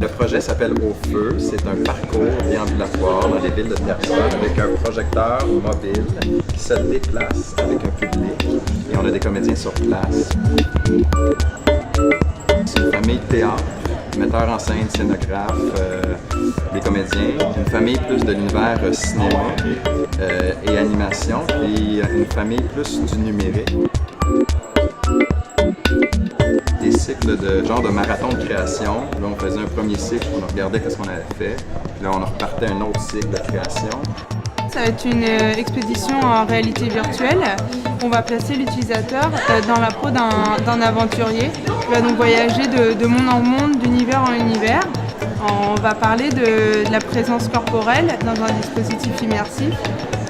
Le projet s'appelle Au Feu. C'est un parcours déambulatoire dans les villes de Terrebonne avec un projecteur mobile qui se déplace avec un public et on a des comédiens sur place. C'est une famille de théâtre, metteur en scène, scénographe, des comédiens, une famille plus de l'univers cinéma et animation, puis une famille plus du numérique. Des cycles de genre de marathon de création. Là, on faisait un premier cycle, on regardait ce qu'on avait fait, puis là, on repartait un autre cycle de création. Ça va être une expédition en réalité virtuelle. On va placer l'utilisateur dans la peau d'un aventurier. Il va donc voyager de monde en monde, d'univers en univers. On va parler de la présence corporelle dans un dispositif immersif,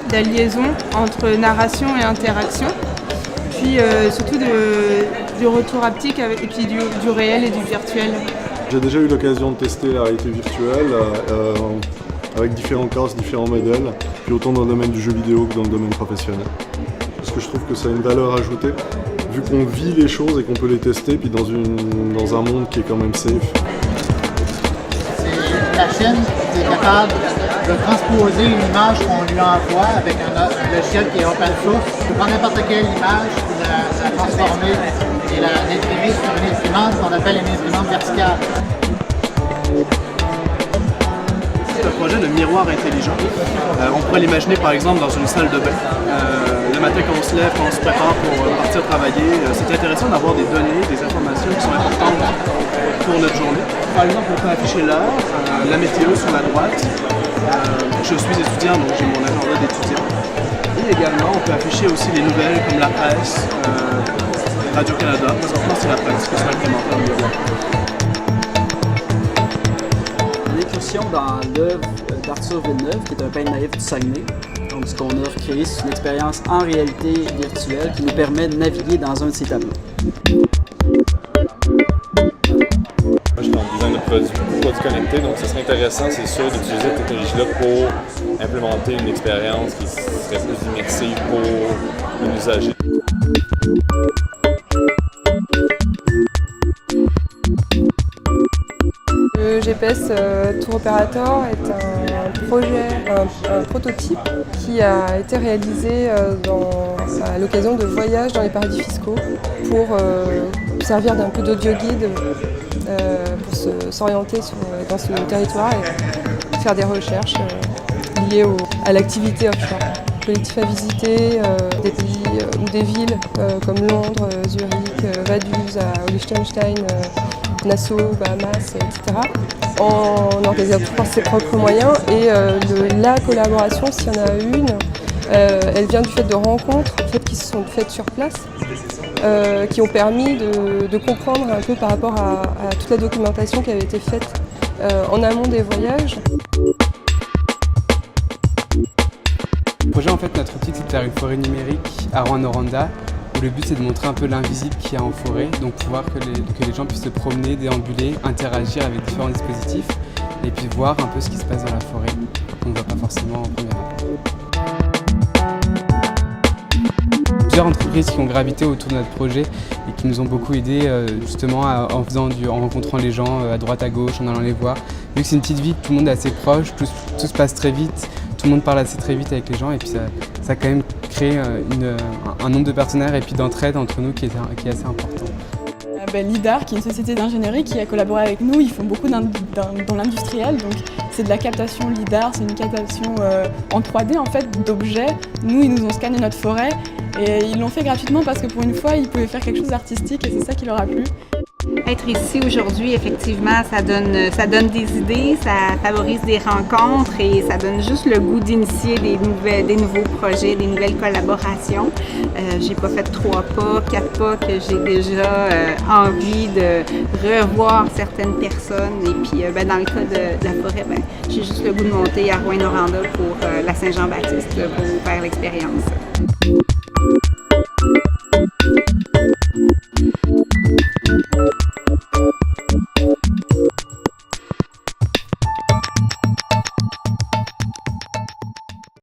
de la liaison entre narration et interaction, puis surtout du retour haptique et puis du réel et du virtuel. J'ai déjà eu l'occasion de tester la réalité virtuelle avec différents casques, différents modèles, puis autant dans le domaine du jeu vidéo que dans le domaine professionnel. Parce que je trouve que ça a une valeur ajoutée, vu qu'on vit les choses et qu'on peut les tester, puis dans un monde qui est quand même safe. C'est la chaîne qui est capable de transposer une image qu'on lui envoie avec un logiciel qui est open source. On peut prendre n'importe quelle image, la transformer et l'imprimer sur une imprimante qu'on appelle une imprimante verticale. C'est un projet de miroir intelligent. On pourrait l'imaginer par exemple dans une salle de bain. Le matin quand on se lève, quand on se prépare pour partir travailler, c'est intéressant d'avoir des données, des informations qui sont importantes pour notre journée. Par exemple, on peut afficher l'heure, la météo sur la droite. Je suis étudiant, donc j'ai mon agenda d'étudiant. Et également, on peut afficher aussi les nouvelles comme la presse, Radio-Canada. Présentement, c'est la presse qui sera implémentée en miroir. L'incursion dans l'œuvre d'Arthur Villeneuve, qui est un peintre naïf du Saguenay. Donc, ce qu'on a recréé, c'est une expérience en réalité virtuelle qui nous permet de naviguer dans un de ces tableaux. Moi, je suis en design de produits connectés, donc ce serait intéressant, c'est sûr, d'utiliser cette technologie-là pour implémenter une expérience qui serait plus immersive pour l'usager. Le GPS Tour Operator est un projet, un prototype qui a été réalisé à l'occasion de voyages dans les paradis fiscaux pour servir d'un peu d'audio-guide pour s'orienter dans ce territoire et faire des recherches liées à l'activité offshore. Collectif à visiter des pays ou des villes comme Londres, Zurich, Vaduz, Liechtenstein, Nassau, Bahamas, etc. On organise tout par ses propres moyens et la collaboration, s'il y en a une, elle vient du fait de rencontres qui se sont faites sur place, qui ont permis de comprendre un peu par rapport à toute la documentation qui avait été faite en amont des voyages. Le projet, en fait, notre optique, c'est de faire une forêt numérique à Rouyn-Noranda, où le but, c'est de montrer un peu l'invisible qu'il y a en forêt, donc pouvoir que les gens puissent se promener, déambuler, interagir avec différents dispositifs, et puis voir un peu ce qui se passe dans la forêt, qu'on ne voit pas forcément en première abord. Plusieurs entreprises qui ont gravité autour de notre projet et qui nous ont beaucoup aidés justement en rencontrant les gens à droite à gauche, en allant les voir. Vu que c'est une petite ville, tout le monde est assez proche, tout se passe très vite, tout le monde parle assez très vite avec les gens et puis ça a quand même créé un nombre de partenaires et puis d'entraide entre nous qui est assez important. LIDAR, qui est une société d'ingénierie qui a collaboré avec nous, ils font beaucoup dans l'industriel, donc c'est de la captation LIDAR, c'est une captation en 3D en fait d'objets. Nous, ils nous ont scanné notre forêt et ils l'ont fait gratuitement parce que pour une fois, ils pouvaient faire quelque chose d'artistique et c'est ça qui leur a plu. Être ici aujourd'hui, effectivement, ça donne des idées, ça favorise des rencontres et ça donne juste le goût d'initier des nouveaux projets, des nouvelles collaborations. J'ai pas fait 3 pas, 4 pas que j'ai déjà envie de revoir certaines personnes. Et puis, dans le cas de la forêt, j'ai juste le goût de monter à Rouyn-Noranda pour la Saint-Jean-Baptiste pour faire l'expérience.